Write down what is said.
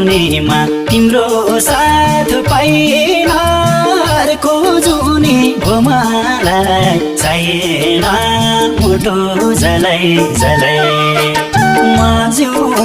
जिउनेमा तिम्रो साथ पाइन अर्को जुनी हो मलाई चाहिएन मुटु जलाई जलाई म जिउ